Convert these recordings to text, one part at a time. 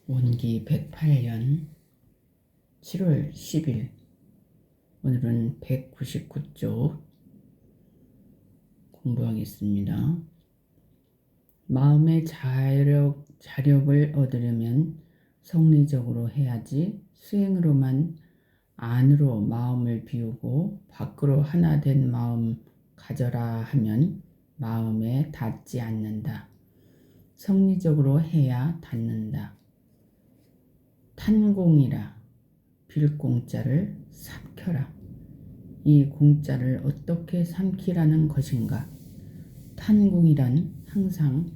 원기 108년 7월 10일 오늘은 199쪽 공부하겠습니다. 마음의 자력을 얻으려면 성리적으로 해야지 수행으로만 안으로 마음을 비우고 밖으로 하나 된 마음 가져라 하면 마음에 닿지 않는다. 성리적으로 해야 닿는다. 탄공이라 빌 공자를 삼켜라. 이 공자를 어떻게 삼키라는 것인가? 탄공이란 항상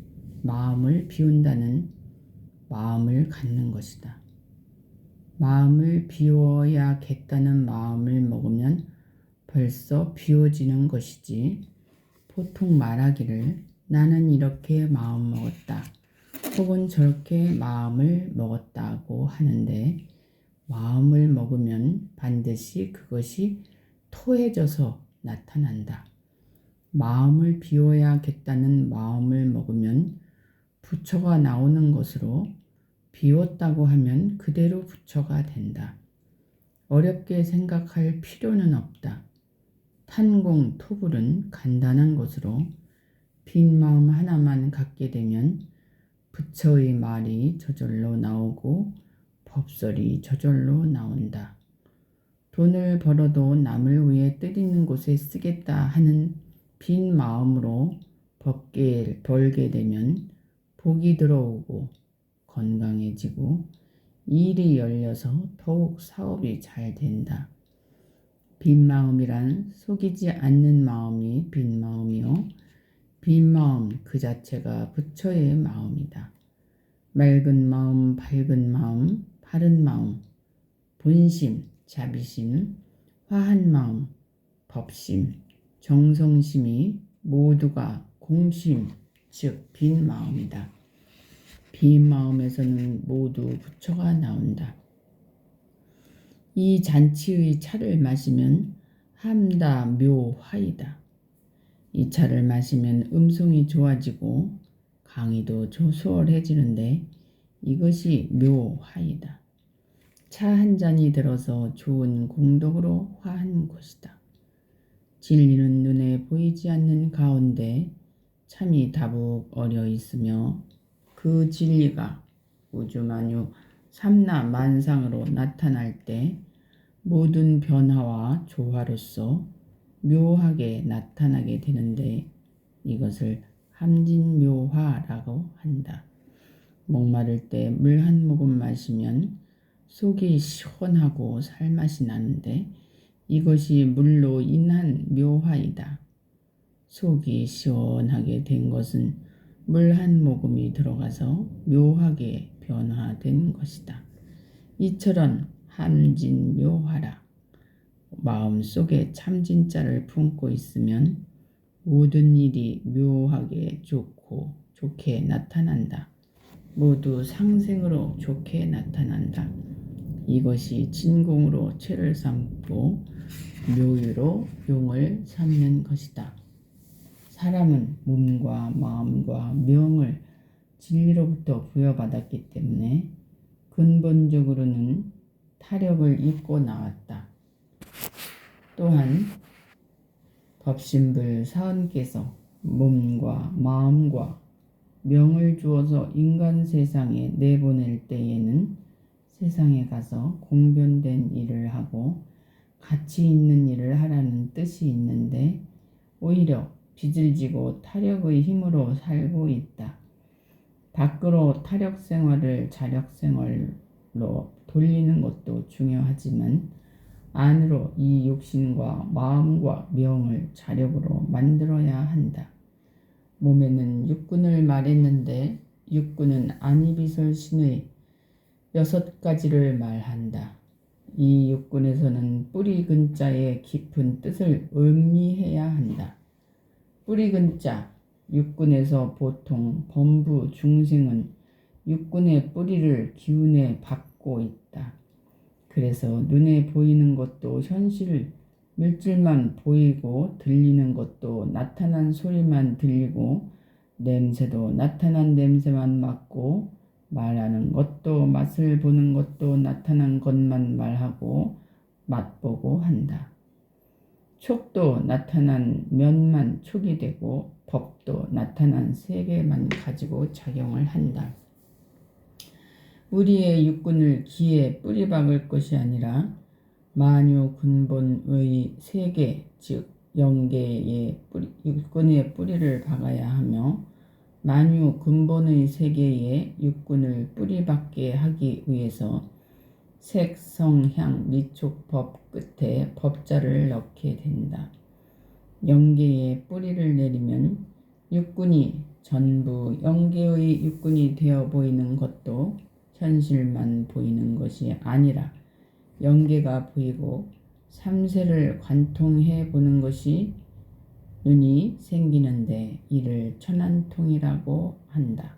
마음을 비운다는 마음을 갖는 것이다. 마음을 비워야겠다는 마음을 먹으면 벌써 비워지는 것이지, 보통 말하기를 나는 이렇게 마음 먹었다 혹은 저렇게 마음을 먹었다고 하는데, 마음을 먹으면 반드시 그것이 토해져서 나타난다. 마음을 비워야겠다는 마음을 먹으면 부처가 나오는 것으로, 비웠다고 하면 그대로 부처가 된다. 어렵게 생각할 필요는 없다. 탄공 토불은 간단한 것으로 빈 마음 하나만 갖게 되면 부처의 말이 저절로 나오고 법설이 저절로 나온다. 돈을 벌어도 남을 위해 뜨리는 곳에 쓰겠다 하는 빈 마음으로 벌게 되면 복이 들어오고 건강해지고 일이 열려서 더욱 사업이 잘 된다. 빈 마음이란 속이지 않는 마음이 빈 마음이요, 빈 마음 그 자체가 부처의 마음이다. 맑은 마음, 밝은 마음, 바른 마음, 본심, 자비심, 화한 마음, 법심, 정성심이 모두가 공심, 즉 빈 마음이다. 빈 마음에서는 모두 부처가 나온다. 이 잔치의 차를 마시면 함다 묘화이다. 이 차를 마시면 음성이 좋아지고 강의도 수월해지는데 이것이 묘화이다. 차 한 잔이 들어서 좋은 공덕으로 화한 것이다. 진리는 눈에 보이지 않는 가운데 참이 다북 어려 있으며 그 진리가 우주만유 삼라만상으로 나타날 때 모든 변화와 조화로서 묘하게 나타나게 되는데 이것을 함진묘화라고 한다. 목마를 때 물 한 모금 마시면 속이 시원하고 살맛이 나는데 이것이 물로 인한 묘화이다. 속이 시원하게 된 것은 물 한 모금이 들어가서 묘하게 변화된 것이다. 이처럼 함진묘화라. 마음속에 참진자를 품고 있으면 모든 일이 묘하게 좋게 나타난다. 모두 상생으로 좋게 나타난다. 이것이 진공으로 채를 삼고 묘유로 용을 삼는 것이다. 사람은 몸과 마음과 명을 진리로부터 부여받았기 때문에 근본적으로는 타력을 입고 나왔다. 또한 법신불 사은께서 몸과 마음과 명을 주어서 인간 세상에 내보낼 때에는 세상에 가서 공변된 일을 하고 가치 있는 일을 하라는 뜻이 있는데, 오히려 빚을 지고 타력의 힘으로 살고 있다. 밖으로 타력 생활을 자력 생활로 돌리는 것도 중요하지만 안으로 이 육신과 마음과 명을 자력으로 만들어야 한다. 몸에는 육군을 말했는데 육군은 안이비설신의 6가지를 말한다. 이 육군에서는 뿌리 근자의 깊은 뜻을 음미해야 한다. 뿌리 근자, 육군에서 보통 범부 중생은 육군의 뿌리를 기운에 받고 있다. 그래서 눈에 보이는 것도 현실 물질만 보이고 들리는 것도 나타난 소리만 들리고 냄새도 나타난 냄새만 맡고 말하는 것도 맛을 보는 것도 나타난 것만 말하고 맛보고 한다. 촉도 나타난 면만 촉이 되고 법도 나타난 세계만 가지고 작용을 한다. 우리의 육군을 기에 뿌리박을 것이 아니라 만유 근본의 세계 즉 영계의 육군의 뿌리를 박아야 하며 만유 근본의 세계에 육군을 뿌리박게 하기 위해서 색, 성, 향, 미촉, 법 끝에 법자를 넣게 된다. 영계에 뿌리를 내리면 육군이 전부 영계의 육군이 되어 보이는 것도 현실만 보이는 것이 아니라 영계가 보이고 삼세를 관통해 보는 것이 눈이 생기는데 이를 천안통이라고 한다.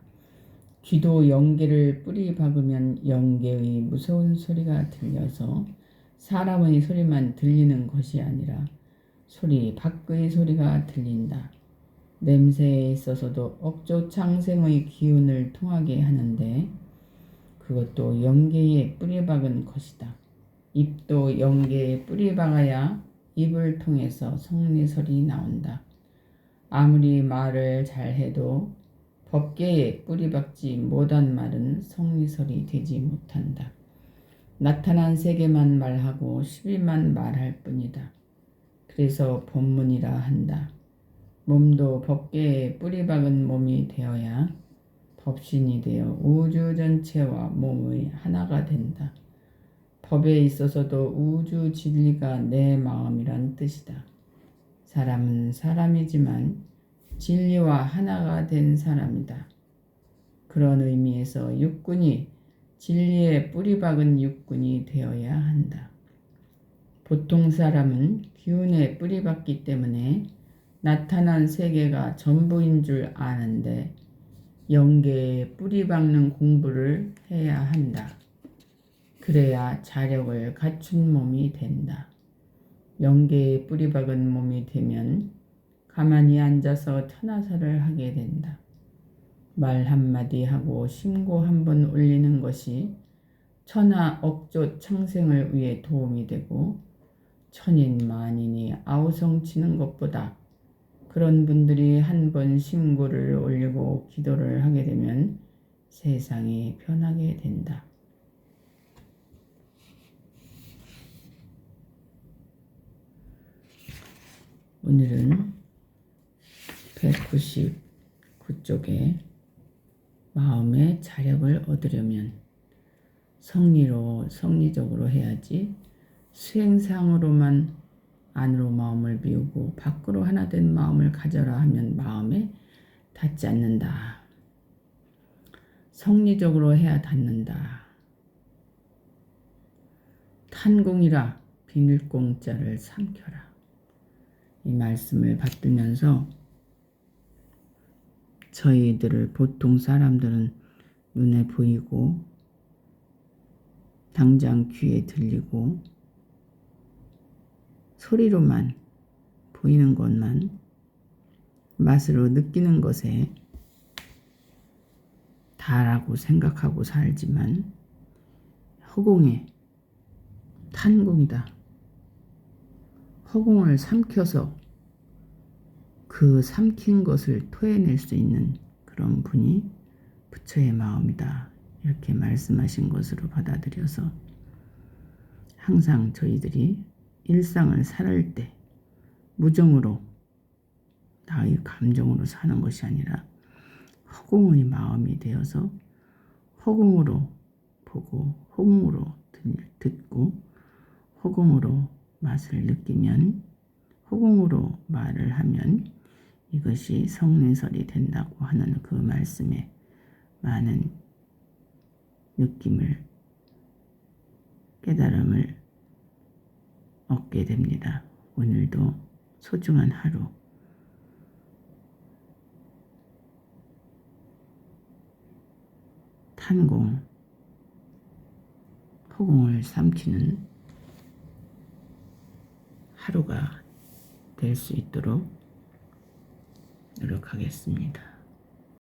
귀도 영계를 뿌리 박으면 영계의 무서운 소리가 들려서 사람의 소리만 들리는 것이 아니라 소리 밖의 소리가 들린다. 냄새에 있어서도 억조창생의 기운을 통하게 하는데 그것도 영계에 뿌리 박은 것이다. 입도 영계에 뿌리 박아야 입을 통해서 성리설이 나온다. 아무리 말을 잘해도 법계에 뿌리박지 못한 말은 성리설이 되지 못한다. 나타난 세계만 말하고 시비만 말할 뿐이다. 그래서 법문이라 한다. 몸도 법계에 뿌리박은 몸이 되어야 법신이 되어 우주 전체와 몸의 하나가 된다. 법에 있어서도 우주 진리가 내 마음이란 뜻이다. 사람은 사람이지만 진리와 하나가 된 사람이다. 그런 의미에서 육군이 진리에 뿌리박은 육군이 되어야 한다. 보통 사람은 기운에 뿌리박기 때문에 나타난 세계가 전부인 줄 아는데 영계에 뿌리박는 공부를 해야 한다. 그래야 자력을 갖춘 몸이 된다. 영계에 뿌리박은 몸이 되면 가만히 앉아서 천하설을 하게 된다. 말 한마디 하고 심고 한번 올리는 것이 천하 억조 창생을 위해 도움이 되고 천인 만인이 아우성 치는 것보다 그런 분들이 한 번 심고를 올리고 기도를 하게 되면 세상이 변하게 된다. 오늘은 199쪽에 마음의 자력을 얻으려면 성리적으로 해야지 수행상으로만 안으로 마음을 비우고 밖으로 하나 된 마음을 가져라 하면 마음에 닿지 않는다. 성리적으로 해야 닿는다. 탄공이라 비밀공자를 삼켜라. 이 말씀을 받들면서 저희들을 보통 사람들은 눈에 보이고 당장 귀에 들리고 소리로만 보이는 것만 맛으로 느끼는 것에 다라고 생각하고 살지만 허공에 탄공이다. 허공을 삼켜서 그 삼킨 것을 토해낼 수 있는 그런 분이 부처의 마음이다. 이렇게 말씀하신 것으로 받아들여서 항상 저희들이 일상을 살을 때 무정으로 나의 감정으로 사는 것이 아니라 허공의 마음이 되어서 허공으로 보고 허공으로 듣고 허공으로 맛을 느끼면 허공으로 말을 하면 이것이 성리설이 된다고 하는 그 말씀에 많은 느낌을 깨달음을 얻게 됩니다. 오늘도 소중한 하루 탄공 허공을 삼키는 하루가 될 수 있도록 노력하겠습니다.